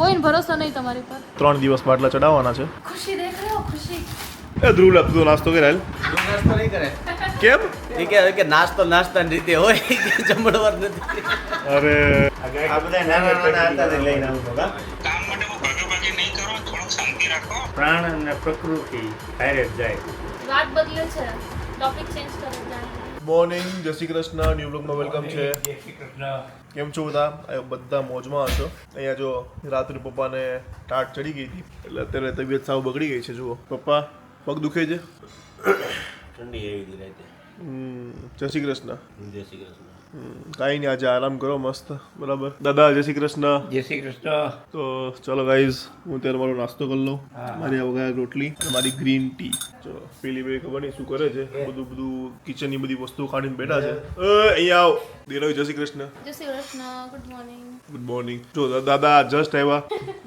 કોઈને ભરોસો નહીં તમારી પર. 3 દિવસ બાટલા ચડાવવાના છે. ખુશી દેખ રહે હો, ખુશી. એ ધ્રુવ લપતો નાસ્તો કરે હાલ. નાસ્તો નહીં કરે. કેમ? એ કે નાસ્તાની રીતે હોય કે જમણવાર નથી. અરે આ બધા નાના નાના હતા તે લઈને આવતો કા. કામ માટે બહુ ભાગાભાગી નહીં કરો, થોડુંક શાંતિ રાખો. પ્રાણ અને પ્રકૃતિ હારે જ જાય. વાત બદલે છે, ટોપિક ચેન્જ કરે જાય. મોર્નિંગ, જય શ્રી કૃષ્ણ. ન્યૂ બ્લોગમાં વેલકમ છે. જય શ્રી કૃષ્ણ. કેમ છો બધા? બધા મોજમાં હશો. અહીંયા જો રાત્રે પપ્પાને ટાટ ચડી ગઈ હતી એટલે અત્યારે તબિયત સાવ બગડી ગઈ છે. જુઓ પપ્પા, પગ દુખે છે. ઠંડી એવી હતી રાતે. જય શ્રી કૃષ્ણ. જય શ્રી કૃષ્ણ. કાંઈ નહીં, આજે આરામ કરો મસ્ત. બરાબર દાદા, જય શ્રી કૃષ્ણ. જય શ્રી કૃષ્ણ. તો ચલો ગાઈઝ, હું ત્યારે મારો નાસ્તો કરી લઉં. મારી આ વગર રોટલી અને મારી ગ્રીન ટી. ચલો પેલી ભાઈ ખબર નહીં શું કરે છે, બધું કિચનની બધી વસ્તુઓ કાઢીને બેઠા છે. અહીંયા આવો દેરાવી. જય શ્રી કૃષ્ણ. જય Shri Krishna. Good morning. Good morning. જો દાદા જસ્ટ આવ્યા.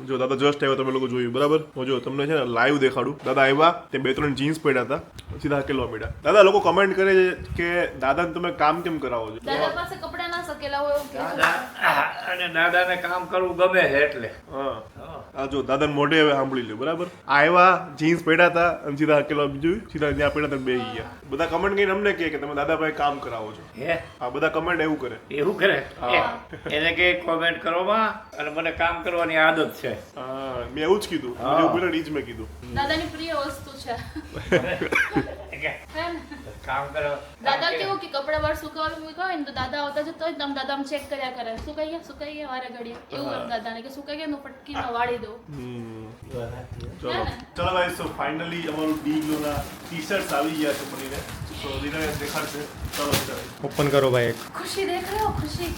જો દાદા જસ્ટ આવ્યા, તમે લોકો જોયું બરાબર. હું જો તમને છે ને લાઈવ દેખાડું. દાદા આવ્યા, તે 2-3 જીન્સ પડ્યા હતા, સીધા હકેલવા માંડ્યા. દાદા લોકો કમેન્ટ કરે છે કે દાદાને તમે કામ કેમ કરાવો છો? દાદા પાસે કપડા ના સકેલા હોય એવું કહેતું. અને દાદાને કામ કરવું ગમે છે એટલે. હા આ જો દાદાને મોઢે હવે સાંભળી લ્યો બરાબર. આવ્યા, જીન્સ પડ્યા હતા અને સીધા હકેલવા બીજું સીધા ત્યાં પડ્યા હતા બે ગયા. બધા કમેન્ટ કરીને અમને કહે કે તમે દાદાભાઈ કામ કરાવો છો. હે આ બધા કમેન્ટ એવું કરે. એવું કરે હા. એને કે કોમેન્ટ કરવામાં અને મને કામ કરવાની આદત છે. હા મેં એવું જ કીધું. હા. જેવું બોલે એ જ મેં કીધું. દાદાની પ્રિય વસ્તુ છે. કે હે ને? કામ કરો. દાદા કેવું કે કપડા વાર સુકાવા મૂક્યા હોય ને તો દાદા આવતા જતો હોય ને તમે દાદા ચેક કર્યા કરે, સુકાઈ ગયા વારે ઘડીએ એવું એમ દાદાને કે સુકાઈ ગયા હું પટકીમાં વાળી દઉં. ચલો ચલો ગાઈસ, તો ફાઇનલી અમારું ડી ગ્લોના ટી-શર્ટ્સ આવી ગયા છે બનીને. તો દીના દેખાડશે. ચલો ઓપન કરો ભાઈ એક. ખુશી દેખ રહે હો, ખુશી.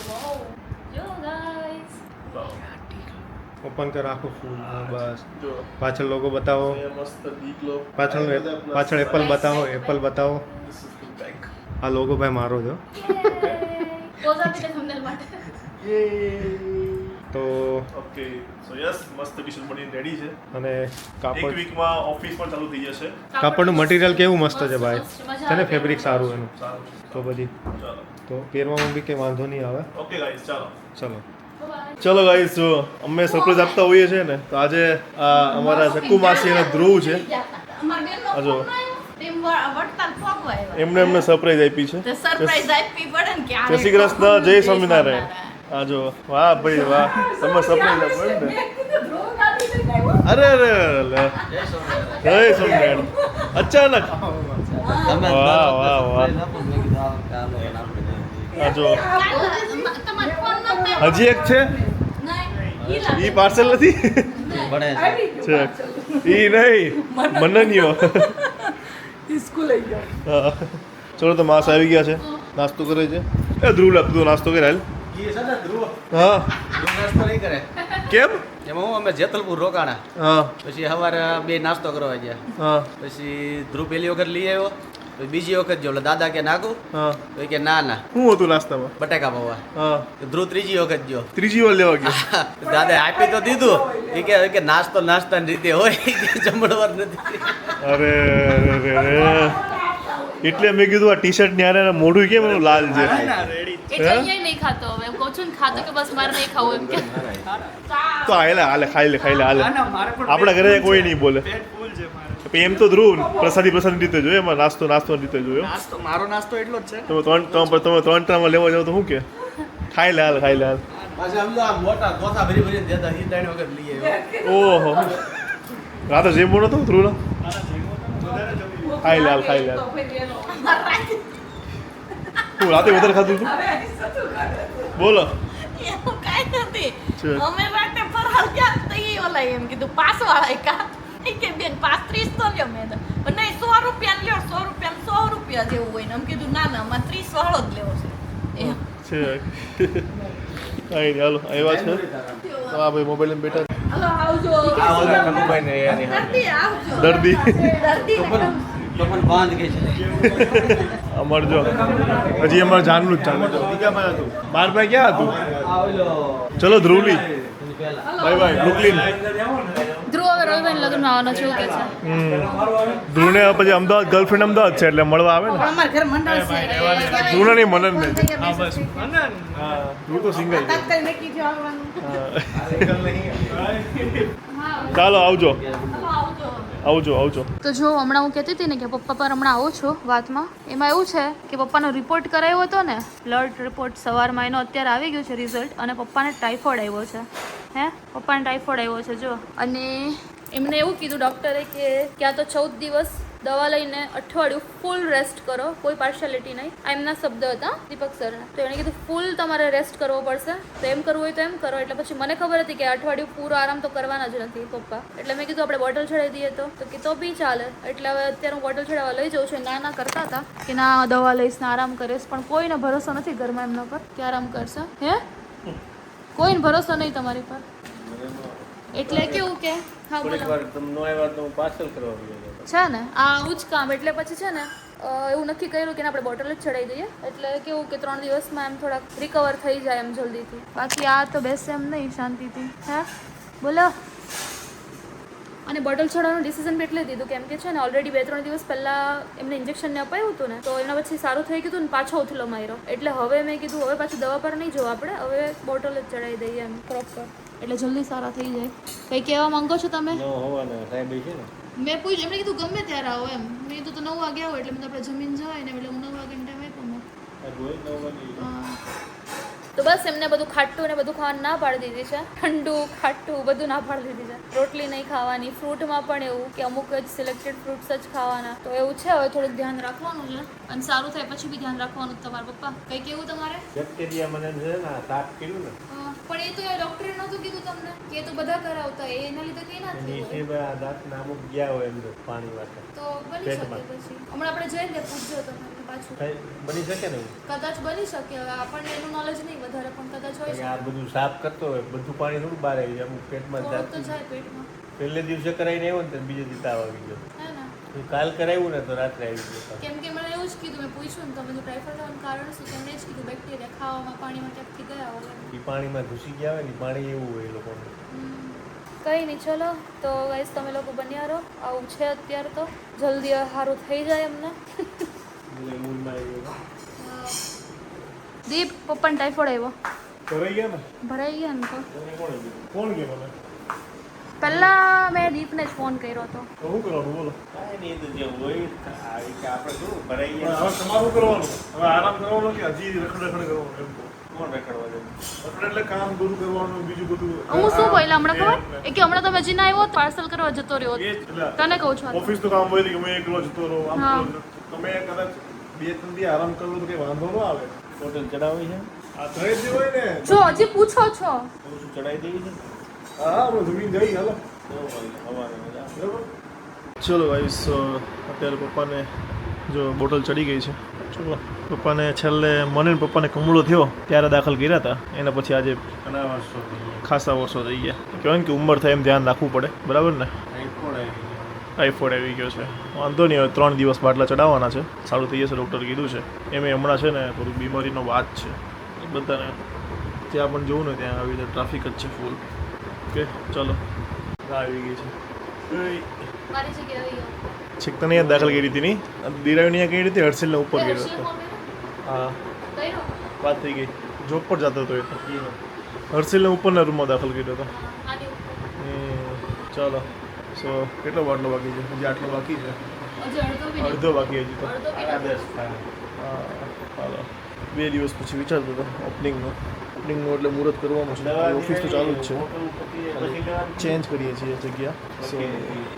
વાવ, જો ગાઈસ. ઓપન કર આખું ફૂલ. હા, બસ જો પાછળ લોગો બતાવો. અહીંયા મસ્ત ડી ગ્લો. પાછળ એપલ બતાવો. એપલ બતાવો. આ લોગો ભાઈ મારો છે. પોઝ આપી દે થંબનેલ માટે. તો ઓકે સો યસ, મસ્ત ટી-શર્ટ બનીને રેડી છે. અને એક કાપડ વીકમાં ઓફિસ પણ ચાલુ થઈ જશે. કાપડનું મટીરિયલ કેવું મસ્ત છે ભાઈ. મસ્ત, મજા છે ને આવે. ફેબ્રિક સારું એનું. સારું તો બધી ચાલો તો પહેરવામાં બી કંઈ વાંધો નહીં આવે. ઓકે ગાઈસ ચાલો. ચલો Bye-bye. ચલો ગાઈસ, જો અમે સરપ્રાઈઝ આપતા હોઈએ છીએ ને, તો આજે આ અમારા શકુ માસી અને ધ્રુવ છે. આ જો એમને સરપ્રાઈઝ આપી છે. જય શ્રી કૃષ્ણ, જય સ્વામિનારાયણ. આ જો વાહ ભાઈ વાહ, તમે સરપ્રાઈઝ આપો એમ ને. અરે અરે અરે, જય સ્વામિનારાયણ. અચાનક વાહ વાહ વાહ. આ જો હજી એક છે. ઈ પાર્સલ નથી છે. ઈ નહીં મનનિયો. હા. ચલો તો માસ આવી ગયા છે, નાસ્તો કરે છે. એ ધ્રુવ લપતો નાસ્તો કરે હાલ. એ છે ને ધ્રુવ હા નાસ્તો નહીં કરે. કેમ? એમાં હું અમે જેતલપુર રોકાણા, હા પછી સવારે બે નાસ્તો કરવા ગયા, હા પછી ધ્રુવ પહેલી વખત લઈ આવ્યો, પછી બીજી વખત જો દાદા કે નાખું, હા. તો કે ના ના શું હતું નાસ્તામાં? બટાકા પૌવા. હા ધ્રુવ ત્રીજી વખત ગયો, ત્રીજી વાર લેવા ગયો. દાદા આપી તો દીધું, એ કે નાસ્તાની રીતે હોય કે જમણવાર નથી. અરે અરે અરે, એટલે મેં કીધું આ ટી-શર્ટ ની હારે મોઢું કેમ એનું લાલ છે. એટલે અહીંયા નહીં ખાતો હવે એમ કહું છું ને, ખાતો કે બસ મારે નહીં ખાવું એમ કે. તો હાલે હાલે ખાઈ લે હાલે. આપણા ઘરે કોઈ નહીં બોલે. પછી એમ તો ધ્રુવ પ્રસાદી રીતે જોયો, એમાં નાસ્તો રીતે જોયો. મારો નાસ્તો એટલો જ છે. તમે ત્રણ ટાઈમમાં લેવા જાવ તો શું કે ખાઈ લે હાલ. પાછા આમ તો આ મોટા ગોથા ભરી દેતા, એ ત્રણ વખત લઈ આવ્યો. ઓહો, રાતે જેમ નતો ધ્રુવ. ખાઈ લે હાલ. હું રાતે વધારે ખાધું છું. બોલો. એવું કાંઈ નથી. છે. અમે રાતે ફરહાલ ગયા તો ઈ ઓલા એમ કીધું પાસવાળા કા ઈ કે બેન 35 તો લ્યો. મેં તો પણ નહીં 100 રૂપિયા લ્યો, 100 રૂપિયા જેવું હોય ને. અમે કીધું ના ના અમારે 30 વાળો જ લેવો છે એમ. છે કાંઈ નહીં, હાલો આવ્યા છે. તો આ ભાઈ મોબાઈલ લઈને બેઠા છે. હલો આવજો. આ ઓલા કંકુભાઈ ને એની દર્દી આવજો. દર્દી. દર્દી ને તો પણ બાંધ કે છે. અમાર જો હજી અમારે જાનનું જ ચાલે. બાર ભાઈ ક્યાં હતું? ચલો ધ્રુવલી બાય બાય બ્રુકલિન. ધ્રુવ હવે પ્રવીણભાઈ લગ્નમાં આવવાનો છે એવું કે છે. ધ્રુવને પછી અમદાવાદ ગર્લફ્રેન્ડ અમદાવાદ છે એટલે મળવા આવે ને. અમારા ઘર મંડળ છે ધ્રુવને નહીં મનન ને. હા ધ્રુવ તો સિંગલ છે. તાત્કાલિક નક્કી થયું આવવાનું. ચાલો આવજો આવજો. આવજો. તો જો હમણાં હું કહેતી હતી ને કે પપ્પા પર હમણાં આવું છું વાતમાં, એમાં એવું છે કે પપ્પાનો રિપોર્ટ કરાવ્યો હતો ને, બ્લડ રિપોર્ટ સવારમાં, એનો અત્યારે આવી ગયું છે રિઝલ્ટ, અને પપ્પાને ટાઇફોઇડ આવ્યો છે. પપ્પાને ટાઇફોઇડ આવ્યો છે જો. અને એમને એવું કીધું ડૉક્ટરે કે ક્યાં તો 14 દિવસ દવા લઈને અઠવાડિયું ફૂલ રેસ્ટ કરો, કોઈ પાર્શિયાલિટી નહીં. આ એમના શબ્દ હતા દીપક સરના. તો એણે કીધું ફૂલ તમારે રેસ્ટ કરવો પડશે, તો એમ કરવું હોય તો એમ કરો. એટલે પછી મને ખબર હતી કે અઠવાડિયું પૂરો આરામ તો કરવાના જ નથી પપ્પા, એટલે મેં કીધું આપણે બોટલ ચડાવી દઈએ તો કે તો બી ચાલે. એટલે હવે અત્યારે હું બોટલ ચડાવવા લઈ જાઉં છું. ના કરતા હતા કે ના દવા લઈશ ને આરામ કરીશ, પણ કોઈને ભરોસો નથી ઘરમાં એમના પર કે આરામ કરશે. કોઈને ભરોસો નહીં તમારી પર. એટલે કેવું કે હા બોલો તમને આવ્યા તો હું પાર્સલ કરવા ગયો છે ને આ આવું જ કામ. એટલે પછી છે ને એવું નક્કી કર્યું કે આપણે બોટલ જ ચડાવી દઈએ, એટલે કેવું કે 3 દિવસમાં એમ થોડાક રિકવર થઈ જાય એમ જલ્દીથી. બાકી આ તો બેસે એમ નહીં શાંતિથી. બોલો. અને બોટલ ચડાવવાનું ડિસિઝન બી એટલે લીધું કેમ કે છે ને ઓલરેડી 2-3 દિવસ પહેલાં એમને ઇન્જેક્શનને અપાયું હતું ને, તો એના પછી સારું થઈ ગયું ને પાછો ઉથલો માર્યો. એટલે હવે મેં કીધું હવે પાછું દવા પર નહીં જોવું આપણે, હવે બોટલ જ ચડાવી દઈએ એમ પ્રોપર, એટલે જલ્દી સારા થઈ જાય. કંઈ કહેવા માંગો છો તમે? સાહેબ છે ને મેં પૂછ્યું, એમણે કીધું ગમે ત્યારે આવો એમ. મેં કીધું તો 9 વાગે આવો, એટલે મેં તો આપણે જમીન જવાય ને, એટલે હું 9 વાગ્યાનો ટાઈમ આપ્યો મેં. તો બસ એમને બધું ખાટું ને બધું ખાવાનું ના પાડી દીધી છે, ઠંડુ ખાટું બધું ના પાડી દીધી છે. રોટલી નહીં ખાવાની, ફ્રૂટમાં પણ એવું કે અમુક જ સિલેક્ટેડ ફ્રૂટ્સ જ ખાવાના. તો એવું છે, હવે થોડુંક ધ્યાન રાખવાનું છે, અને સારું થાય પછી બી ધ્યાન રાખવાનું. તમારા પપ્પા કંઈ કેવું તમારે? બેક્ટેરિયા મને છે ને સાફ કર્યું ને પણ એ તો એ ડૉક્ટરે નહોતું કીધું તમને કે એ તો બધા કરાવતા, એના લીધે કંઈ ના થયું હોય. દાંતના અમુક ગયા હોય એમ પાણી વાળા તો બની શકે પછી. હમણાં આપણે જઈને ત્યાં પૂછજો તમે પાછું. બની શકે ને કદાચ બની શકે, હવે આપણને એનું નોલેજ નહીં વધારે, પણ કદાચ હોય આ શકે. બધું સાફ કરતો હોય બધું પાણી થોડું બહાર આવી જાય અમુક પેટમાં થોડુંક તો જાતું. જાય પેટમાં, પહેલે દિવસે કરાવીને આવ્યો ને તો બીજે દિવસે તાવ આવી ગયો. હે ને? તો કાલ કરાવ્યું ને તો રાત્રે આવી ગયો. કેમ કે મને એવું જ કીધું, મેં પૂછ્યું ને તમે ટાઇફોઇડ થવાનું કારણ શું, તેમણે જ કીધું બેક્ટેરિયા ખાવામાં પાણીમાં ક્યાંકથી ગયા હોય. એ પાણીમાં ઘૂસી ગયા હોય ને ઈ પાણી એવું હોય એ લોકોને. કંઈ નહીં, ચલો તો ગાઈસ તમે લોકો બન્યા રહો. આવું છે અત્યારે, તો જલ્દી સારું થઈ જાય એમને. મૂળમાં આવી ગયો. દીપ પપ્પાને ટાઇફોઇડ આવ્યો. કરાઈ ગયા ને? ભરાઈ ગયા ને તો કોણ કે મને પહેલાં મેં દીપને જ ફોન કર્યો હતો. તો શું કરવાનું બોલો? કાંઈ નહીં, એ તો જે હોય આવી કે આપણે શું ભરાઈ હવે ગયા. તમારું કરવાનું, હવે આરામ કરવાનો કે હજી રખડ કરવાનું એમ કહો. કોણ રખડવા જાય? રખડ એટલે કામ બધું કરવાનું, બીજું બધું. હું શું બોલ્યા હમણાં ખબર? એ કે હમણાં તમે હજી ના આવ્યો પાર્સલ કરવા જતો રહ્યો. એ જ એટલે તને કહું છું. ઓફિસનું કામ હોય કે મેં એકલો જતો રહું, આમ હા. કરો છો. તમે કદાચ 2-3 દી આરામ કરો તો કંઈ વાંધો ન આવે. હોટલ ચડાવી છે આ થઈ જ હોય ને. જો હજી પૂછો છો. તો શું ચડાવી દેવી છે? હા આપણે જમીન જઈ હાલો. ચલો ગાઈસ, અત્યારે પપ્પાને જો બોટલ ચડી ગઈ છે. ચલો પપ્પાને છેલ્લે મને પપ્પાને કમળો થયો ત્યારે દાખલ કર્યા હતા, એના પછી આજે ઘણા વર્ષો થઈ ગયા. ખાસા વર્ષો થઈ ગયા. કહેવાય ને કે ઉંમર થાય એમ ધ્યાન રાખવું પડે, બરાબર ને? ટાઈફોઇડ આવી ગયો છે. વાંધો નહીં, હવે 3 દિવસ બાટલા ચડાવવાના છે, સારું થઈ જશે ડૉક્ટર કીધું છે. એમ હમણાં છે ને થોડુંક બીમારીનો વાત છે એ બધાને, ત્યાં પણ જોવું ને ત્યાં આવી રીતે ટ્રાફિક જ છે ફૂલ. ઓકે ચલો, આવી ગઈ છે. મારી જગ્યાએ આવી ગયો. છેક તને અહીંયા દાખલ કરી હતી નહીં, દિરાવીને અહીંયા કરી હતી, હર્ષિલને ઉપર કર્યો હતો. હા કર્યો? વાત થઈ ગઈ. જોબ પર જતો હતો એ તો. હર્ષિલને ઉપરના રૂમમાં દાખલ કર્યો હતો. આની ઉપર. ચાલો, સો કેટલો બાટલો બાકી છે? હજી આટલો બાકી છે, હજી અડધો બી નહીં. અડધો બાકી હજી તો. અડધો બી નહીં. હા ચાલો, 2 દિવસ પછી વિચારતો હતો ઓપનિંગનું એટલે મુહૂર્ત કરવાનું છે. ઓફિસ તો ચાલુ જ છે, ચેન્જ કરીએ છીએ જગ્યા. સો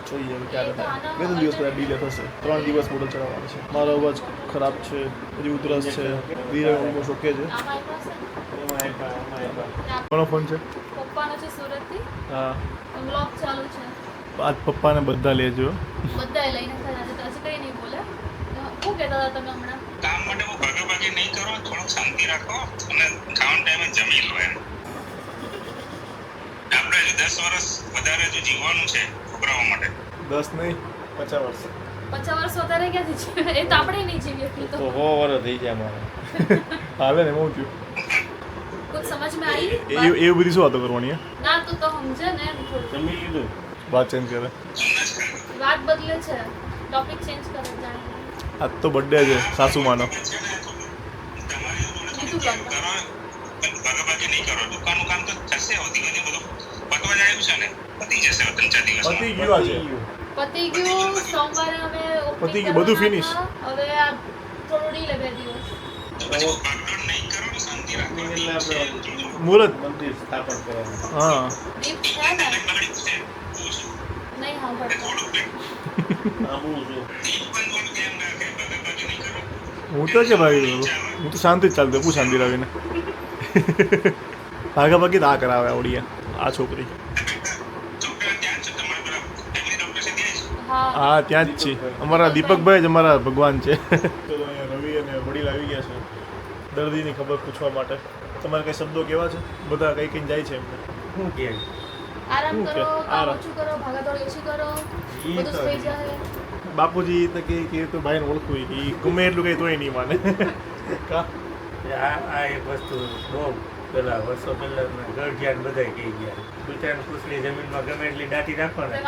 જોઈએ હવે ક્યારે થાય. 2-3 દિવસ પહેલાં ડીલે થશે. 3 દિવસ બોટલ ચડાવવાનું છે. મારો અવાજ ખરાબ છે, હજી ઉધરસ છે, ધીરે ઓલમોસ્ટ ઓકે છે. આમાં આપ્યા છે ને? કોનો ફોન છે? પપ્પાનો છે સુરતથી. હા, બ્લોગ ચાલુ છે. આજ પપ્પાને બધા લેજો. બધાએ લઈને ખાધા છે, તો હજી કંઈ નહીં બોલે. શું કહેતા હતા તમે હમણાં? કામ માટે બહુ ભાગાભાગી નહીં કરો, થોડુંક શાંતિ રાખો અને ખાવાના ટાઈમે જમી લો એમ. આપણે હજુ 10 વર્ષ વધારે હજુ જીવવાનું છે છોકરાઓ માટે. 10 નહીં, 50 વર્ષ. 50 વર્ષ વધારે ક્યાંથી જીવે? એ તો આપણે નહીં જીવીએ એટલું તો. 100 વર્ષ થઈ ગયા મારે. હાલે ને, હું થયું कुछ समझ में आई? એવું બધી શું વાતો કરવાની? ना तो समझे ने थोड़ा. જમી લીધું? વાત ચેન્જ કરે. વાત બદલે છે, ટોપિક ચેન્જ કરે જાણે. આજ તો બર્થડે છે સાસુમાનો. કીધું કામ. ભાગાભાગી નહીં કરો. દુકાનનું કામ તો થશે હોતી બધું પતવા જ આવ્યું છે ને, પતી જશે 3-4 દિવસમાં. પતી ગયું આજે. પતી ગયું. સોમવારે અમે opening પતી ગયું, બધું કરવાના finish. હતા. હવે આ થોડું ડીલે 2 દિવસ. તો પછી ભાગદોડ નહીં કરો ને, શાંતિ રાખો. મુહૂર્ત. મંદિર સ્થાપન કરવાનું. હા દીપ છે ને બગડી છે. નહીં સાંભળતો. થોડુંક આવું જો દીપ પણ થોડું ધ્યાન રાખે. ભાગાભાગી નહીં કરો. હું તો કે ભાઈ હું તો શાંતિ જ ચાલતો પૂછ શાંતિ રહીને ભાગાભાગી તો આ કરાવે આવડી આ છોકરી. છોકરા ત્યાં છે તમારા પેલા ફેમિલી ડોક્ટર છે ત્યાં જ. હા હા ત્યાં જ છે અમારા દીપકભાઈ જ અમારા ભગવાન છે. તો અહીંયા રવિ અને વડીલ આવી ગયા છે દર્દીની ખબર પૂછવા માટે. તમારે કઈ શબ્દો કેવા છે? બધા કઈ કઈ જાય છે એમને. શું કે આરામ શું કરો, કે? કામ આરામ. ઓછું કરો, ભાગાદોડ ઓછી કરો, ઈ બધું તો થઈ જાય. બાપુજી તો કે તો ભાઈને ઓળખવું કે ઈ ગમે એટલું કંઈ તોય નહીં માને. કા આ એક વસ્તુ બહુ પેલા વર્ષો પહેલા ગઢિયાન બધા કહી ગયા બિચારાને પૂછલી જમીનમાં ગમે એટલી દાટી રાખો ને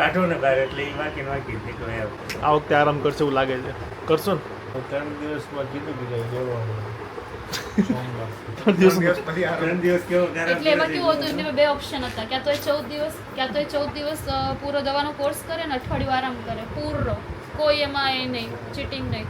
કાઢો ને બહાર એટલે એ વાંકી નીકળે એમ. આ વખતે આરામ કરશે એવું લાગે છે. કરશો ને 3 દિવસમાં કીધું કે જવાનું 3 દિવસ 3 દિવસ કેવો એટલે એમાં કેવું હતું એમને 2 ઓપ્શન હતા, ક્યાં તો એ 14 દિવસ પૂરો દવાનો કોર્સ કરે ને અઠવાડિયું આરામ કરે પૂરો, કોઈ એમાં એ નહીં ચીટિંગ નહીં,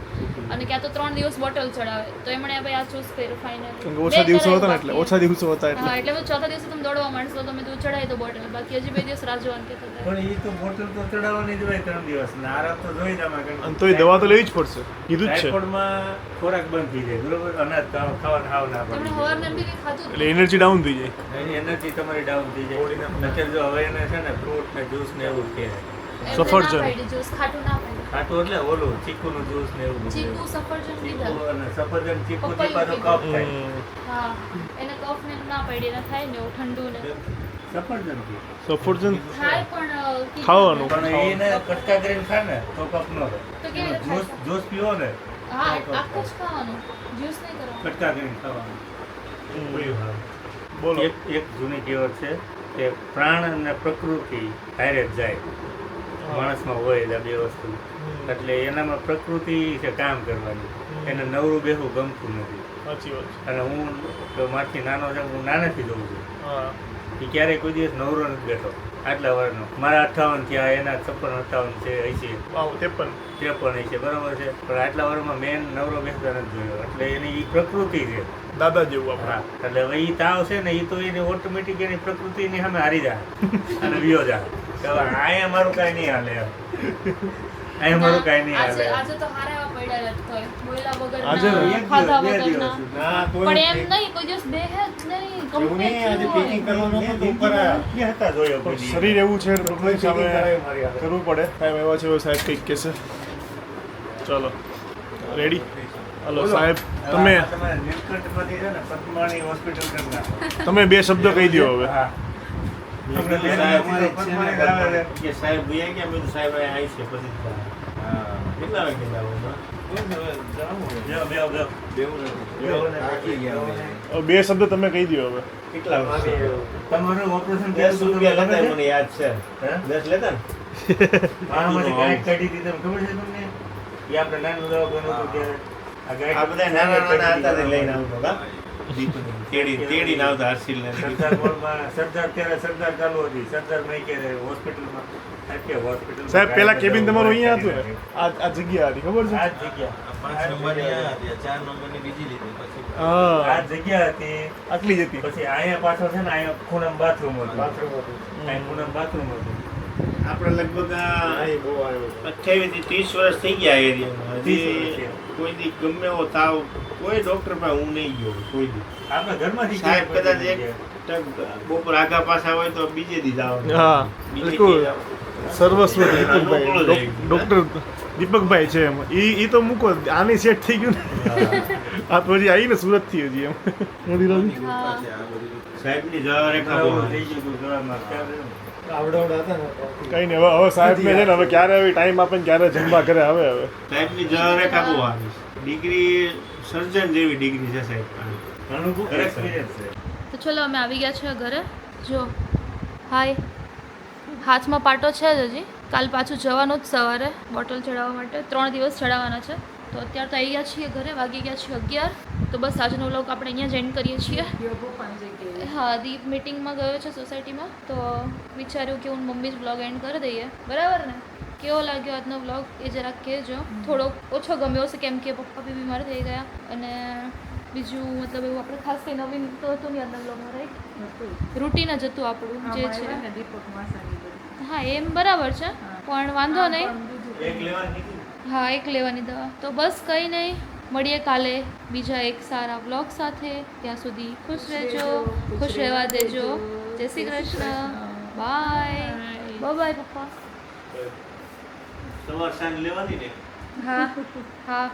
અને ક્યાં તો 3 દિવસ બોટલ ચડાવે. તો એમણે ભાઈ આ ચૂઝ કર્યું ફાઇનલ. ઓછા દિવસો હતા ને એટલે ઓછા દિવસો હતા એટલે હા એટલે હું ચોથા દિવસે તમે દોડવા માંડશો તમે તું ચડાવી દો બોટલ, બાકી હજી 2 દિવસ રાહ જોવાનું કહેતા હતા. પણ એ તો બોટલ તો ચડાવવાની જ હોય 3 દિવસ ને આરામ તો જોઈ જ આમાં અને તોય દવા તો લેવી જ પડશે કીધું જ છે. ટાઇફોઇડમાં ખોરાક બંધ થઈ જાય બરોબર, અનાજ ખાવાનું હાવ ના તેમણે પડે, હવારને બી કંઈ ખાધું જ એટલે એનર્જી ડાઉન થઈ જાય. એની એનર્જી તમારી ડાઉન થઈ જાય. અત્યારે જો હવે એને છે ને ફ્રૂટ ને જ્યુસ ને એવું કે નહીં. એમને સફરજન. ના પાડી, જ્યુસ ખાટું ના પાડી. ખાટું એટલે ઓલું ચીકુનું જ્યુસ ને એવું બધું. ચીકુ સફરજન લીધા. ચીકુ અને સફરજન ચીકુ પપૈયું થી પાછો પીધું. કફ થાય. હા એને કફ ને ના પાડી એને થાય ને એવું ઠંડુ ને સફરજન થી સફરજન થાય પણ કીધું ખાવાનું. પણ એને કટકા કરીને ખાય ને તો કફ ન થાય. તો કેવી રીતે જ્યુસ થાય? જ્યુસ પીવો ને હા આખું જ ખાવાનું, જ્યુસ નહીં કરવાનું. કટકા કરીને ખાવાનું. બોલ્યું હા. બોલો. એક જૂની કહેવત છે કે પ્રાણ અને પ્રકૃતિ હારે જ જાય. માણસમાં હોય આ 2 વસ્તુ, એટલે એનામાં પ્રકૃતિ છે કામ કરવાની, એને નવરું બેસવું ગમતું નથી. સાચી વાત છે. અને હું તો મારથી નાનો છું, હું નાનેથી જોઉં છું હા એ ક્યારેય કોઈ દિવસ નવરો નથી બેઠો આટલા વર્ષનો. મારા 58 થયા, એના 56 57 છે, 80 વાવ 53 53 છે બરાબર છે, પણ આટલા વર્ષમાં મેન નવરો બેસતા નથી જોયો. એટલે એની એ પ્રકૃતિ છે. દાદા જેવું આપણે. હા એટલે હવે એ તાવ છે ને એ તો એની ઓટોમેટિક એની પ્રકૃતિની સામે હારી જાય અને વિયો જાય. કે હવે અહીંયા મારું કાંઈ નહીં હાલે એમ. અહીંયા મારું કાંઈ નહીં આજે હાલે. આજે તો હારા એવા પડ્યા જ તોય બોયલા આજે વગરના, એક ખાધા દિવસ, 2 વગરના. દિવસ. ના કોઈ પણ એમ નહીં કોઈ દિવસ બેહે જ નહીં, એવું નહીં, આજે complete packing હોય. કરવાનું હતું તો ઉપર બે હતા જોયો કોઈ દી. શરીર એવું છે પ્રકૃતિ સામે કરાવી મારી હાથે. કરવું પડે. સાહેબ એવા છે સાહેબ કંઈક કહેશે. ચલો રેડી. હલો સાહેબ તમે તમારે નીલકંઠમાંથી છે ને પદ્માણી હોસ્પિટલ કરના. તમે 2 શબ્દ કહી દો હવે. હા સાહેબ પદ્માણી આવે છે. કે સાહેબ ભૂયા ગયા મેં કીધું સાહેબ અહીંયા આવી છે પછી હા કેટલા વાગે લાવવા બેહો, બેહો. થાકી ગયા અમે. હવે 2 શબ્દ તમે કહી દો હવે. કેટલા વાગે તમારું ઓપરેશન 10 રૂપિયા લેતા મને યાદ છે હે? 10 લેતા ને આમાંથી ગાંઠ કાઢી હતી તમને ખબર છે તમને? એ આપણે નાનું દવાખાનું હતું ત્યારે. ગાંઠ આ બધા નાના નાના હતા તે લઈને આવતો કા તેડી ના આવતા હર્ષિલ ને સરદાર મોલમાં સરદાર ત્યારે સરદાર ચાલુ હતી. સરદાર નહીં કે હોસ્પિટલમાં કે હોસ્પિટલ સાહેબ પેલા કેબિન તમારું અહીંયા હતું ને? આ જગ્યા હતી ખબર છે? આ જ જગ્યા 5 નંબરની આ હતી 4 નંબરની બીજી લીધી પછી હા આ જગ્યા હતી. આટલી જ હતી. પછી અહીંયા પાછળ છે ને અહીંયા ખૂણામાં બાથરૂમ હતું. અહીંયા ખૂણામાં બાથરૂમ હતું. આપણે લગભગ અહીં બહુ આવ્યો 28 થી 30 વર્ષ થઈ ગયા એરિયામાં 30 હજી વર્ષ. કોઈ દી ગમે એવો તાવ કોઈ ડોક્ટર પાસે હું નહીં ગયો કોઈ દી આપણા ઘરમાંથી સાહેબ ક્યાંય કદાચ એક ટક બપોર આગા પાછા હોય તો બીજે દી જવાનું હા બીજે બિલકુલ. ક્યાંય જવાનું. સર્વસ્વ દીપકભાઈ ડોક્ટર દીપકભાઈ છે એમ ઈ તો મૂકો આની સેટ થઈ ગયું ને આ તો હજી આવીને સુરત થી હજી એમ મોદી રવિ હા. સાહેબની જવારેખા બહુ થઈ ગયું હતું દવામાં. ત્યારે આવડા હતા ને કઈ નહીં હવે સાહેબ ને છે ને હવે ક્યારે હવે ટાઈમ આપે ને ક્યારે જમવા કરે હવે સાહેબની જવારેખા બહુ આવી છે. ડિગ્રી સર્જન જેવી ડિગ્રી છે સાહેબ પાસે. ઘણું બહુ experience છે. તો ચલો અમે આવી ગયા છે ઘરે. જો હાય હાથમાં પાટો છે જ હજી. કાલ પાછું જવાનું જ સવારે બોટલ ચડાવવા માટે. 3 દિવસ ચડાવવાના છે. તો અત્યારે તો આવી ગયા છીએ ઘરે, વાગી ગયા છે 11. તો બસ આજનો વ્લોગ આપણે અહીંયા જ એન્ડ કરીએ છીએ. હા, દીપ મીટિંગમાં ગયો છે સોસાયટીમાં, તો વિચાર્યું કે હું મમ્મી જ વ્લોગ એન્ડ કરી દઈએ. બરાબર ને? કેવો લાગ્યો આજનો વ્લોગ એ જરાક કહેજો. થોડો ઓછો ગમ્યો હશે કેમ કે પપ્પા બી બીમાર થઈ ગયા, અને બીજું મતલબ એવું આપણે ખાસ કંઈ નવીન તો હતું નહીં આજના વ્લોગમાં, રાઈટ? રૂટીન જ હતું આપણું જે છે. હા, એમ બરાબર છે, પણ વાંધો નહીં. હા, એક લેવાની દવા. તો બસ કંઈ નહીં, મળીએ કાલે બીજા એક સારા વ્લોગ સાથે. ત્યાં સુધી ખુશ રહેજો, ખુશ રહેવા દેજો. જય શ્રી કૃષ્ણ. બાય બાય પપ્પા. સવાર સાંજ લેવાની ને. હા હા.